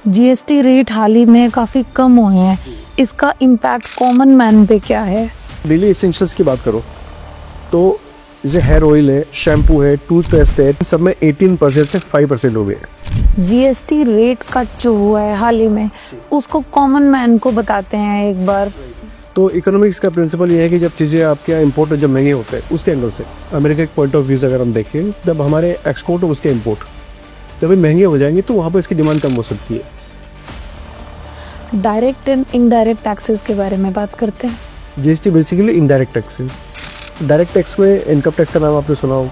GST rate हाल ही में काफ़ी कम हुए हैं, इसका इम्पैक्ट कॉमन मैन पे क्या है? डेली एसेंशियल्स की बात करो तो जैसे हेयर ऑयल है, शैम्पू है, टूथपेस्ट है, सब में 18% से 5% हो गए। जीएसटी रेट कट जो हुआ है हाल ही में, उसको कॉमन मैन को बताते हैं एक बार। तो इकोनॉमिक्स का प्रिंसिपल ये है कि जब चीज़ें आपके यहाँ इम्पोर्ट जब महंगे होते हैं उसके एंगल से, अमेरिका के पॉइंट ऑफ व्यू से अगर हम देखें, जब हमारे एक्सपोर्ट और उसके इम्पोर्ट जब ये महंगे हो जाएंगे तो वहाँ पर इसकी डिमांड कम हो सकती है। डायरेक्ट एंड इनडायरेक्ट टैक्सेस के बारे में बात करते हैं। जीएसटी बेसिकली इनडायरेक्ट टैक्स है। डायरेक्ट टैक्स में इनकम टैक्स का नाम आपने सुना हो।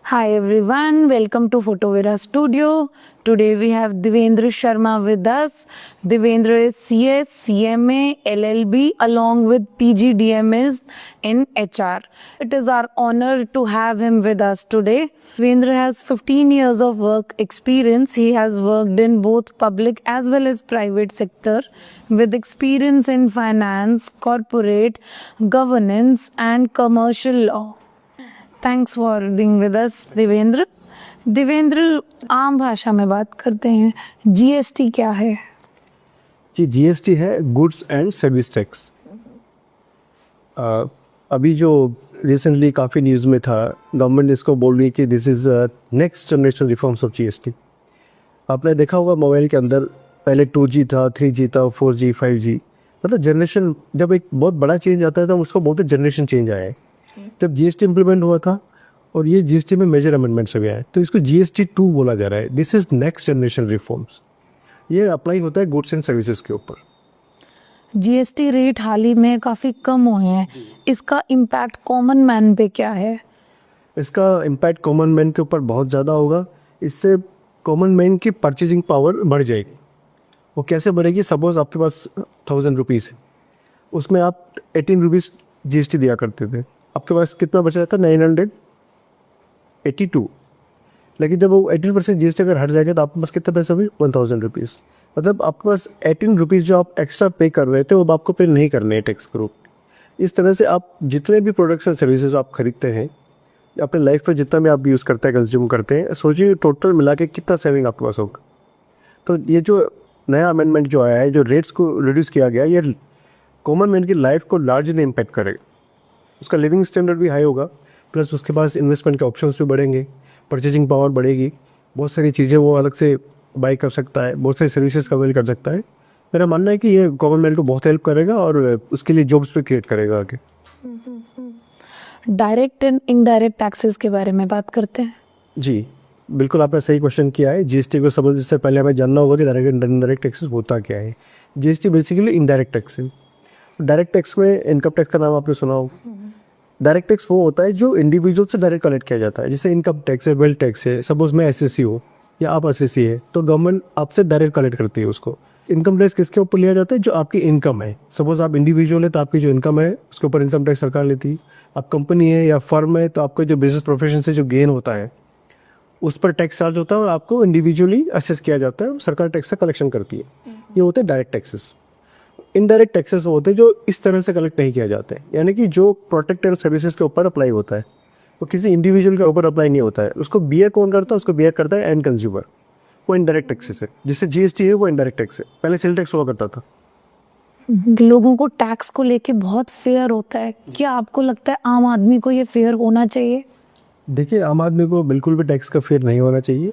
Hi everyone, welcome to Photovera Studio. Today we have Devendra Sharma with us. Devendra is CS, CMA, LLB along with PGDMS in HR. It is our honor to have him with us today. Devendra has 15 years of work experience. He has worked in both public as well as private sector with experience in finance, corporate, governance and commercial law. Thanks for being with us Devendra. Devendra, आम भाषा में बात करते हैं, GST क्या है? जी, GST है goods and service tax. अभी जो रिसेंटली काफ़ी न्यूज़ में था, गवर्नमेंट इसको बोल रही है कि this is next generation reforms of GST. आपने देखा होगा मोबाइल के अंदर पहले 2G था, 3G था, 4G, 5G, मतलब जनरेशन जब एक बहुत बड़ा चेंज आता है तो उसको बोलते जनरेशन चेंज आया है। जब जीएसटी इम्प्लीमेंट हुआ था और ये जीएसटी में मेजर अमेंडमेंट्स हो गया है तो इसको जीएसटी 2 बोला जा रहा है। This is next generation reforms. ये अप्लाई होता है गुड्स एंड सर्विसेज के ऊपर। जीएसटी रेट हाल ही में काफ़ी कम हुए हैं, इसका इम्पैक्ट कॉमन मैन पे क्या है? इसका इम्पैक्ट कॉमन मैन के ऊपर बहुत ज़्यादा होगा। इससे कॉमन मैन की परचेजिंग पावर बढ़ जाएगी। वो कैसे बढ़ेगी? सपोज आपके पास 1000 रुपीज़ है, उसमें आप 18 रुपीज़ जीएसटी दिया करते थे, आपके पास कितना बचा रहता? 982। लेकिन जब वो 18% जीएसटी अगर हट जाएगा तो आपके पास कितना पैसा होगी? 1000 रुपीज़। मतलब आपके पास 18 रुपीज़ जो आप एक्स्ट्रा पे कर रहे थे वो आपको पे नहीं करने हैं टैक्स के रूप। इस तरह से आप जितने भी प्रोडक्ट्स एंड सर्विसेज आप खरीदते हैं अपने लाइफ में, जितना भी आप यूज़ करते हैं, कंज्यूम करते हैं, सोचिए टोटल मिला के कितना सेविंग आपके पास होगा। तो ये जो नया अमेंडमेंट जो आया है, जो रेट्स को रिड्यूस किया गया, ये कॉमन मैन की लाइफ को लार्जली इम्पैक्ट करेगा। उसका लिविंग स्टैंडर्ड भी हाई होगा, प्लस उसके पास इन्वेस्टमेंट के ऑप्शंस भी बढ़ेंगे, परचेजिंग पावर बढ़ेगी, बहुत सारी चीज़ें वो अलग से बाई कर सकता है, बहुत सारी सर्विसेज का अवेल कर सकता है। मेरा मानना है कि ये गवर्नमेंट को बहुत हेल्प करेगा और उसके लिए जॉब्स भी क्रिएट करेगा आगे। डायरेक्ट एंड इनडायरेक्ट टैक्सेस के बारे में बात करते हैं। जी बिल्कुल, आपने सही क्वेश्चन किया है। जीएसटी को समझने से पहले हमें जानना होगा कि डायरेक्ट एंड इनडायरेक्ट टैक्सेस होता क्या है। जीएसटी बेसिकली इनडायरेक्ट टैक्स है। डायरेक्ट टैक्स में इनकम टैक्स का नाम आपने सुना हो। डायरेक्ट टैक्स वो होता है जो इंडिविजुअल से डायरेक्ट कलेक्ट किया जाता है, जैसे इनकम टैक्स है, वेल्थ टैक्स है। सपोज मैं एसएससी हो या आप एसएससी है तो गवर्नमेंट आपसे डायरेक्ट कलेक्ट करती है उसको। इनकम टैक्स किसके ऊपर लिया जाता है? जो आपकी इनकम है। सपोज आप इंडिविजुअल है तो आपकी जो इनकम है उसके ऊपर इनकम टैक्स सरकार लेती है। आप कंपनी है या फर्म है तो आपको जो बिजनेस प्रोफेशन से जो गेन होता है उस पर टैक्स चार्ज होता है और आपको इंडिविजुअली असेस किया जाता है और सरकार टैक्स का कलेक्शन करती है। ये होते हैं डायरेक्ट टैक्सेस। इनडायरेक्ट टैक्सेस होते हैं जो इस तरह से कलेक्ट नहीं किया जाता है, यानी कि जो प्रोडक्ट एंड सर्विसेज के ऊपर अप्लाई होता है वो किसी इंडिविजुअल के ऊपर अप्लाई नहीं होता है। उसको बियर कौन करता है? उसको बियर करता है एंड कंज्यूमर। वो इनडायरेक्ट टैक्सेस है। जिससे जीएसटी है वो इनडायरेक्ट टैक्स है। पहले सेल टैक्स हुआ करता था। लोगों को टैक्स को लेके बहुत फेयर होता है, क्या आपको लगता है आम आदमी को ये फेयर होना चाहिए? देखिए, आम आदमी को बिल्कुल भी टैक्स का फेयर नहीं होना चाहिए,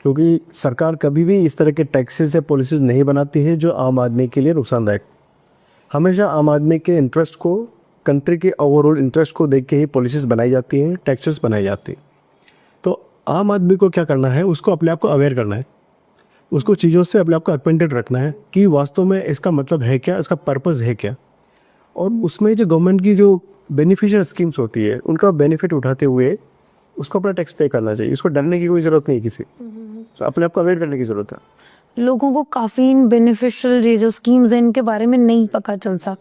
क्योंकि सरकार कभी भी इस तरह के टैक्सेस या पॉलिसीज नहीं बनाती है जो आम आदमी के लिए नुकसानदायक। हमेशा आम आदमी के इंटरेस्ट को, कंट्री के ओवरऑल इंटरेस्ट को देख के ही पॉलिसीज बनाई जाती हैं, टैक्सेस बनाई जाती हैं। तो आम आदमी को क्या करना है? उसको अपने आप को अवेयर करना है, उसको चीज़ों से अपने आप को अक्वेंटेड रखना है कि वास्तव में इसका मतलब है क्या, इसका पर्पस है क्या। और उसमें जो गवर्नमेंट की जो बेनिफिशियल स्कीम्स होती है उनका बेनिफिट उठाते हुए उसको अपना टैक्स पे करना चाहिए। उसको डरने की कोई ज़रूरत नहीं किसी, तो अपने आप को अवेयर करने की ज़रूरत है। लोगों को काफ़ी बेनिफिशियल ये जो स्कीम्स हैं इनके बारे में नहीं पता चलता।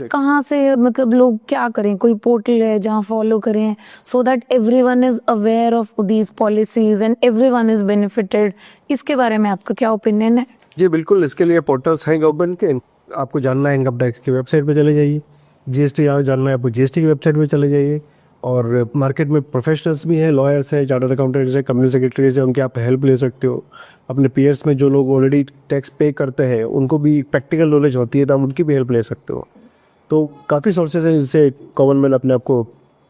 कहाँ से मतलब लोग क्या करें, कोई पोर्टल है जहाँ फॉलो करें so that everyone is aware of these policies and everyone is benefited, इसके बारे में आपका क्या ओपिनियन है? जी बिल्कुल, इसके लिए पोर्टल्स हैं गवर्नमेंट के। आपको जानना है इनकम टैक्स की वेबसाइट पे चले जाइए, जीएसटी यहाँ जानना है आपको जीएसटी की वेबसाइट पे चले जाइए। और मार्केट में प्रोफेशनल्स भी हैं, लॉयर्स हैं, चार्टर्ड अकाउंटेंट्स हैं, कंपनी सेक्रेटरीज हैं, उनकी आप हेल्प ले सकते हो। अपने पीयर्स में जो लोग ऑलरेडी टैक्स पे करते हैं उनको भी प्रैक्टिकल नॉलेज होती है तो आप उनकी भी हेल्प ले सकते हो। तो काफ़ी सोर्सेज हैं जिससे कॉमन मैन अपने आप को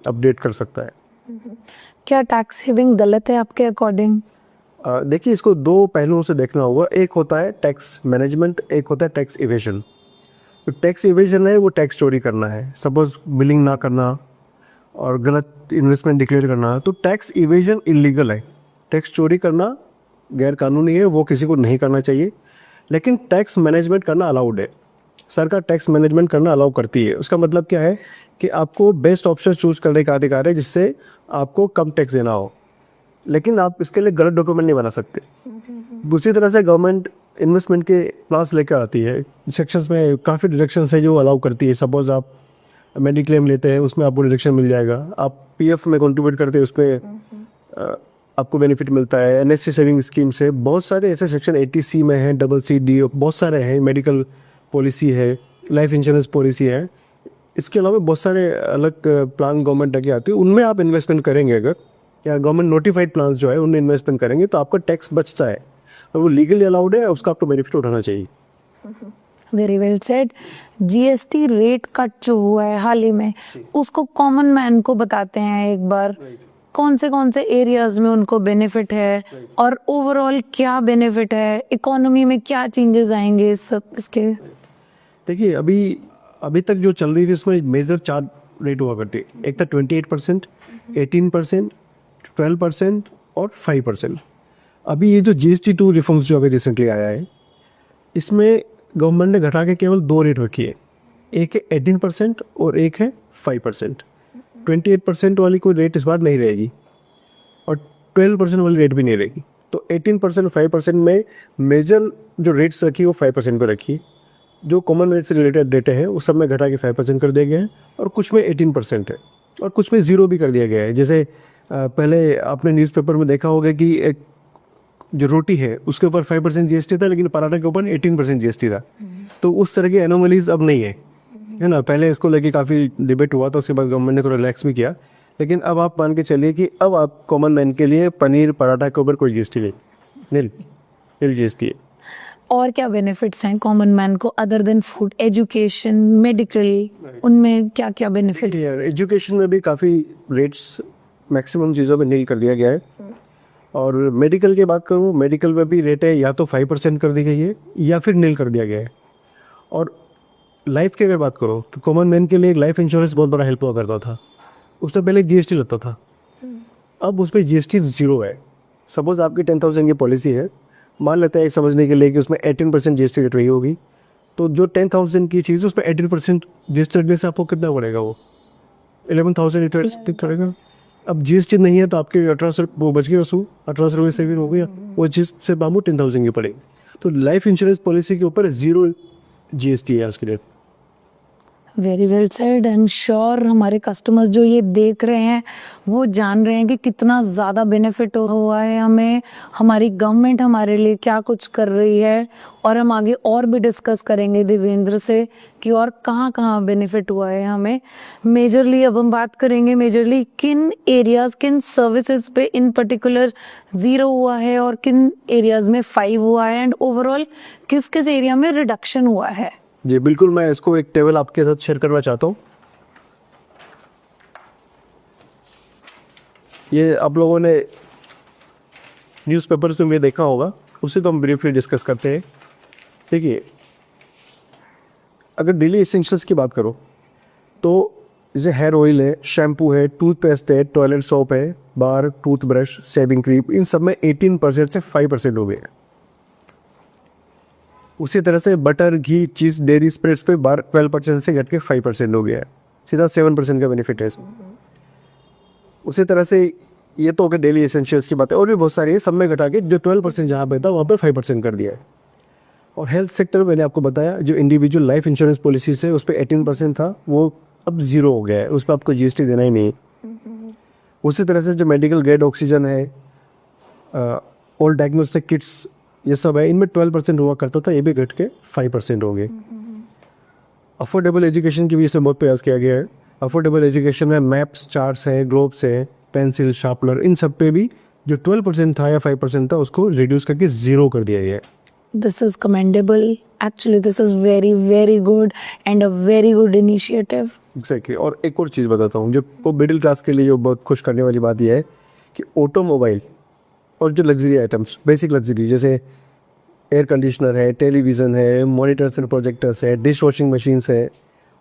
अपडेट कर सकता है। क्या टैक्स सेविंग गलत है आपके अकॉर्डिंग? देखिए, इसको दो पहलुओं से देखना होगा। एक होता है टैक्स मैनेजमेंट, एक होता है टैक्स इवेजन। तो टैक्स इवेजन है वो टैक्स चोरी करना है, सपोज बिलिंग ना करना और गलत इन्वेस्टमेंट डिक्लेयर करना। तो टैक्स इवेजन इलीगल है, टैक्स चोरी करना गैर कानूनी है, वो किसी को नहीं करना चाहिए। लेकिन टैक्स मैनेजमेंट करना अलाउड है, सरकार टैक्स मैनेजमेंट करना अलाउ करती है। उसका मतलब क्या है कि आपको बेस्ट ऑप्शन चूज करने का अधिकार है जिससे आपको कम टैक्स देना हो, लेकिन आप इसके लिए गलत डॉक्यूमेंट नहीं बना सकते। दूसरी तरह से गवर्नमेंट इन्वेस्टमेंट के प्लान्स लेकर आती है, सेक्शंस में काफ़ी डिडक्शंस है जो अलाउ करती है। सपोज आप मेडिक्लेम लेते हैं उसमें आपको डिडक्शन मिल जाएगा, आप पीएफ में कंट्रीब्यूट करते हैं उसमें आपको बेनिफिट मिलता है। एनएससी सेविंग स्कीम से बहुत सारे ऐसे सेक्शन 80C में हैं, CCD बहुत सारे हैं, मेडिकल पॉलिसी है, लाइफ इंश्योरेंस पॉलिसी है। इसके अलावा बहुत सारे अलग प्लान गवर्नमेंट लेके आती है, उनमें आप इन्वेस्टमेंट करेंगे अगर, या गवर्नमेंट नोटिफाइड प्लान जो है उनमें इन्वेस्टमेंट करेंगे तो आपका टैक्स बचता है और वो लीगली अलाउड है, उसका आपको बेनिफिट उठाना चाहिए। Very well said. GST rate cut जो हुआ है हाल ही में, उसको कॉमन मैन को बताते हैं एक बार, कौन से एरियाज में उनको बेनिफिट है और ओवरऑल क्या बेनिफिट है, इकोनॉमी में क्या चेंजेस आएंगे इस सब इसके? देखिए, अभी तक जो चल रही थी उसमें मेजर 4 रेट हुआ करते, एक था 28%, 18%, 12% और 5%। अभी ये जो GST2 रिफॉर्म्स जो अभी रिसेंटली आया है, इसमें गवर्नमेंट ने घटा के केवल 2 रेट रखी है, एक है 18% और एक है 5%। 28% वाली कोई रेट इस बार नहीं रहेगी और 12% वाली रेट भी नहीं रहेगी। तो 18% और 5% में मेजर जो रेट्स रखी वो 5% पर रखी, जो कॉमनवेल्थ से रिलेटेड रेट है उस सब में घटा के 5% कर दिया गया है और कुछ में 18% है और कुछ में 0 भी कर दिया गया है। जैसे पहले आपने न्यूज़पेपर में देखा होगा कि एक जो रोटी है उसके ऊपर 5% GST था, लेकिन पराठा के ऊपर 18% GST था। तो उस तरह की एनोमलीज अब नहीं है ना। पहले इसको लेके काफ़ी डिबेट हुआ था, उसके बाद गवर्नमेंट ने थोड़ा रिलैक्स भी किया, लेकिन अब आप मान के चलिए कि अब आप कॉमन मैन के लिए पनीर पराठा के ऊपर कोई GST नहीं, नील GST है। और क्या बेनिफिट्स हैं कॉमन मैन को other than food, education, medical, उनमें क्या क्या बेनिफिट्स? एजुकेशन में भी काफ़ी रेट्स मैक्सिमम चीज़ों में नील कर दिया गया है। और मेडिकल की बात करूँ, मेडिकल में भी रेट है या तो 5% कर दी गई है या फिर नील कर दिया गया है। और लाइफ की अगर बात करो तो कॉमन मैन के लिए एक लाइफ इंश्योरेंस बहुत बड़ा हेल्प हुआ करता था, उसमें पहले GST लगता था, अब उस पर GST 0 है। सपोज आपकी 10,000 की पॉलिसी है, मान लेते हैं समझने के लिए कि उसमें 18% GST रेट रही होगी, तो जो 10,000 की चीज़ उसमें 18% GST लगने से आपको कितना पड़ेगा, वो 11,000 पड़ेगा। अब GST नहीं है तो आपके 1800 वो बच गए, उसको 1800 रुपये सेविंग हो गया, वो चीज़ से बामू 10,000 की पड़ेगी। तो लाइफ इंश्योरेंस पॉलिसी के ऊपर 0 GST है उसके लिए। Very well said. I am sure हमारे कस्टमर्स जो ये देख रहे हैं वो जान रहे हैं कि कितना ज़्यादा बेनिफिट हुआ है हमें, हमारी गवर्नमेंट हमारे लिए क्या कुछ कर रही है, और हम आगे और भी डिस्कस करेंगे देवेंद्र से कि और कहाँ कहाँ बेनिफिट हुआ है हमें। मेजरली अब हम बात करेंगे मेजरली किन एरियाज़, किन सर्विसेज पे इन पर्टिकुलर 0 हुआ है और किन एरियाज़ में 5 हुआ है, एंड ओवरऑल किस किस एरिया में रिडक्शन हुआ है। जी बिल्कुल, मैं इसको एक टेबल आपके साथ शेयर करना चाहता हूँ। ये आप लोगों ने न्यूज़पेपर्स में भी देखा होगा, उससे तो हम ब्रीफली डिस्कस करते हैं। देखिए, अगर डेली एसेंशियल्स की बात करो तो जैसे हेयर ऑयल है, शैम्पू है, टूथपेस्ट है, टॉयलेट सोप है, बार, टूथब्रश, शेविंग क्रीम, इन सब में 18% से 5% हो गए हैं। उसी तरह से बटर, घी, चीज़, डेयरी स्प्रेड्स पे 12% से घट के 5% हो गया है, सीधा 7% का बेनिफिट है इसमें। उसी तरह से ये तो हो गया डेली एसेंशियल्स की बात है, और भी बहुत सारी है, सब में घटा के जो 12% जहाँ पे था वहाँ पर 5% कर दिया है। और हेल्थ सेक्टर मैंने आपको बताया, जो इंडिविजुअल लाइफ इंश्योरेंस पॉलिसी है उस पर 18% था, वो अब 0 हो गया है, उस पर आपको जीएसटी देना ही नहीं। उसी तरह से जो मेडिकल ग्रेड ऑक्सीजन है, ऑल डायग्नोस्टिक किट्स, ये सब है, इनमें 12% हुआ करता था, ये भी घट के 5% हो गए। अफोर्डेबल एजुकेशन की भी इसमें बहुत प्रयास किया गया है। अफोर्डेबल एजुकेशन में मैप्स, चार्ट्स है, ग्लोब्स है, पेंसिल, शार्पनर, इन सब पे भी जो 12% था या 5% था उसको रिड्यूस करके 0 कर दिया गया है। This is commendable. Actually, this is very, very good and a very good initiative. Exactly. और एक और चीज़ बताता हूँ, जो वो मिडिल क्लास के लिए जो बहुत खुश करने वाली बात यह है कि ऑटोमोबाइल और जो लग्जरी आइटम्स, बेसिक लग्जरी, जैसे एयर कंडीशनर है, टेलीविज़न है, मॉनिटर्स एंड प्रोजेक्टर्स है, डिश वॉशिंग मशीन्स है,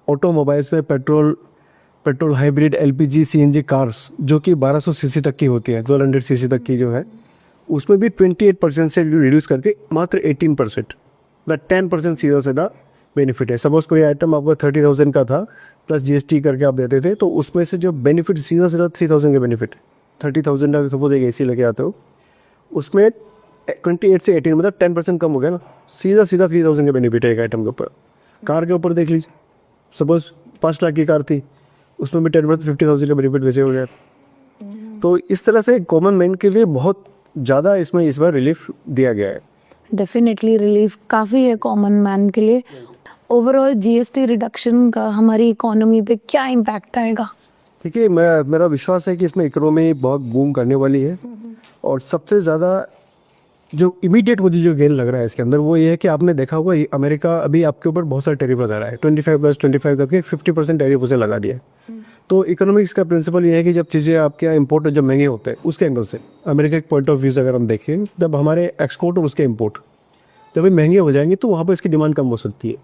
ऑटोमोबाइल्स में petrol hybrid, LPG, CNG cars जो कि 1200 सीसी तक की होती है, 1200 सीसी तक की जो है, उसमें भी 28% से रिड्यूस करके मात्र 18%, मतलब 10% सीधा सीधा बेनिफिट है। सपोज कोई आइटम आपका 30,000 का था, प्लस जीएसटी करके आप देते थे, तो उसमें से जो बेनिफिट सीधा सीधा 3,000 का बेनिफिट, 30,000 का सपोज एक एसी लेके आते हो, उसमें 28 से 18 मतलब 10% कम हो गया ना, सीधा सीधा 3,000 का बेनिफिट है एक आइटम के ऊपर। कार के ऊपर देख लीजिए, सपोज 5 लाख की कार थी, उसमें भी 10% 50,000 का बेनिफिट वैसे हो गया। तो इस तरह से कॉमन मैन के लिए बहुत ज़्यादा इसमें इस बार रिलीफ दिया गया है। डेफिनेटली रिलीफ काफ़ी है कॉमन मैन के लिए। ओवरऑल जीएसटी रिडक्शन का हमारी इकोनॉमी पे क्या इम्पैक्ट आएगा? देखिए, मेरा विश्वास है कि इसमें इकोनॉमी बहुत बूम करने वाली है, और सबसे ज़्यादा जो इमीडिएट मुझे जो गेन लग रहा है इसके अंदर वो ये है कि आपने देखा होगा अमेरिका अभी आपके ऊपर बहुत सारे टैरिफ लगा रहा है, 25+25 करके 50% टैरिफ उसे लगा दिया है। तो इकोनॉमिक्स का प्रिंसिपल ये है कि जब चीज़ें आपके यहाँ इम्पोर्ट जब महंगे होते हैं, उसके एंगल से अमेरिका के पॉइंट ऑफ व्यू से अगर हम देखें, जब हमारे एक्सपोर्ट और उसके इम्पोर्ट जब भी महंगे हो जाएंगे तो वहाँ पर इसकी डिमांड कम हो सकती है।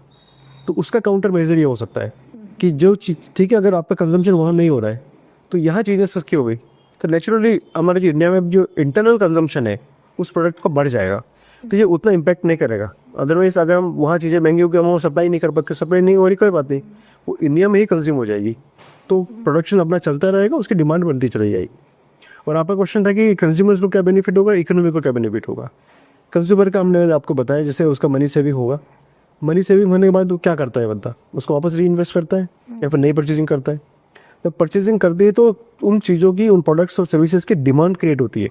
तो उसका काउंटर मेजर ये हो सकता है कि जो चीज़, ठीक है, अगर आपका कंजम्पशन वहाँ नहीं हो रहा है तो यहाँ चीज़ें सस्ती हो गई, तो नेचुरली हमारे जो इंडिया में जो इंटरनल कंजम्पशन है उस प्रोडक्ट को बढ़ जाएगा, तो ये उतना इम्पैक्ट नहीं करेगा। अदरवाइज अगर हम वहाँ चीज़ें महंगी होगी, हम वो सप्लाई नहीं कर पाते, सप्लाई नहीं हो रही कोई बात नहीं, वो इंडिया में ही कंज्यूम हो जाएगी, तो प्रोडक्शन अपना चलता रहेगा, उसकी डिमांड बढ़ती चली जाएगी। और आपका क्वेश्चन था कि कंज्यूमर्स को क्या बेनिफिट होगा, इकोनॉमी को क्या बेनिफिट होगा। कंज्यूमर का हमने आपको बताया, जैसे उसका मनी सेविंग होगा, मनी सेविंग होने के बाद वो क्या करता है, बंदा उसको वापस री इन्वेस्ट करता है या फिर नई परचेजिंग करता है। जब परचेजिंग करती है तो उन चीज़ों की, उन प्रोडक्ट्स और सर्विसेज की डिमांड क्रिएट होती है।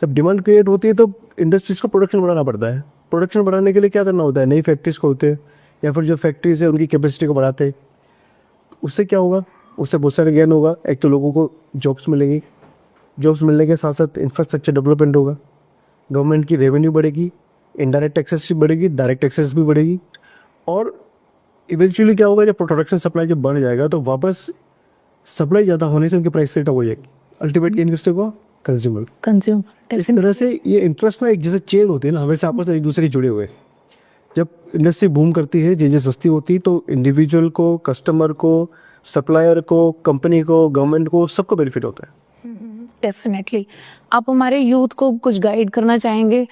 जब डिमांड क्रिएट होती है तो इंडस्ट्रीज़ को प्रोडक्शन बढ़ाना पड़ता है। प्रोडक्शन बढ़ाने के लिए क्या करना होता है, नई फैक्ट्रीज खोलते हैं या फिर जो फैक्ट्रीज है उनकी कैपेसिटी को बढ़ाते हैं। उससे क्या होगा, उससे बहुत सारे गेन होगा। एक तो लोगों को जॉब्स मिलेंगी, जॉब्स मिलने के साथ साथ इंफ्रास्ट्रक्चर डेवलपमेंट होगा, गवर्नमेंट की रेवेन्यू बढ़ेगी, इनडायरेक्ट टैक्सेस भी बढ़ेगी, डायरेक्ट टैक्सेस भी बढ़ेगी, और इवेंचुअली क्या होगा, जब प्रोडक्शन सप्लाई जब बढ़ जाएगा तो वापस सप्लाई ज़्यादा होने से उनकी प्राइस फिर हो जाएगी। अल्टीमेट गेन किसको होगा, कंज्यूमर। इस तरह से ये इंटरेस्ट में एक जैसे चेन होती है ना, वैसे आपस में एक दूसरे जुड़े हुए। जब इंडस्ट्री बूम करती है, चीज़ें सस्ती होती है, तो इंडिविजुअल को, कस्टमर को, सप्लायर को, कंपनी को, गवर्नमेंट को, सबको बेनिफिट होता है। डेफिनेटली। आप हमारे यूथ को कुछ गाइड करना चाहेंगे?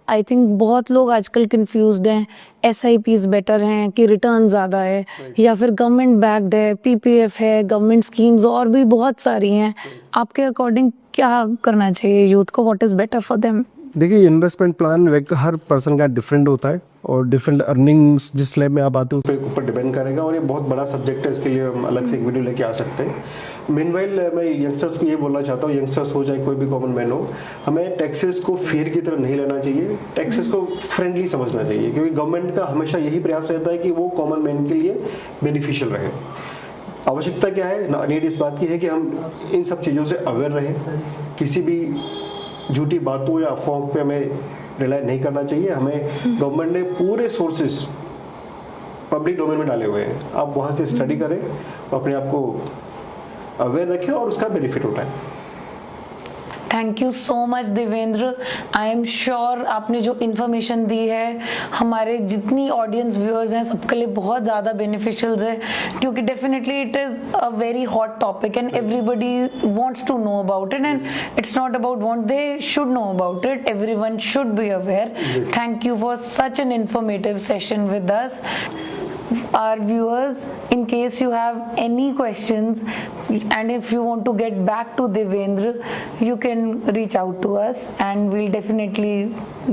आई थिंक बहुत लोग आजकल कंफ्यूज्ड हैं, SIPs बेटर हैं कि रिटर्न ज़्यादा है, या फिर गवर्नमेंट बैक्ड है, PPF है, गवर्नमेंट स्कीम्स और भी बहुत सारी हैं। आपके अकॉर्डिंग क्या करना चाहिए यूथ को? What is better for them? देखिए, इन्वेस्टमेंट प्लान हर पर्सन का डिफरेंट होता है, और डिफरेंट अर्निंग्स जिस स्लैब में आप आते हो उसके ऊपर डिपेंड करेगा, और ये बहुत बड़ा सब्जेक्ट है, इसके लिए हम अलग से एक वीडियो लेके आ सकते हैं। मीनवाइल मैं यंगस्टर्स को ये बोलना चाहता हूँ, यंगस्टर्स हो चाहे कोई भी कॉमन मैन हो, हमें टैक्सेस को फेयर की तरह नहीं लेना चाहिए, टैक्सेस को फ्रेंडली समझना चाहिए, क्योंकि गवर्नमेंट का हमेशा यही प्रयास रहता है कि वो कॉमन मैन के लिए बेनिफिशियल रहे। आवश्यकता क्या है, नीड इस बात की है कि हम इन सब चीज़ों से अवेयर रहें, किसी भी झूठी बातों या अफवाहों पे हमें रिलाई नहीं करना चाहिए। हमें गवर्नमेंट ने पूरे सोर्सेस पब्लिक डोमेन में डाले हुए हैं, आप वहाँ से स्टडी करें, अपने आप को अवेयर रखें और उसका बेनिफिट उठाएं। Thank you so much Devendra. I am sure आपने जो इन्फॉर्मेशन दी है हमारे जितनी ऑडियंस व्यूअर्स हैं सबके लिए बहुत ज़्यादा बेनिफिशियल है, क्योंकि definitely it is a very hot topic and everybody wants to know about it, and it's not about want, they should know about it, everyone should be aware. Thank you for such an informative session with us. Our viewers, in case you have any questions and if you want to get back to Devendra, you can reach out to us and we'll definitely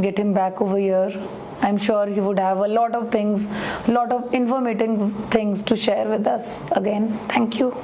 get him back over here I'm sure he would have a lot of things, lot of informative things to share with us. Again, thank you.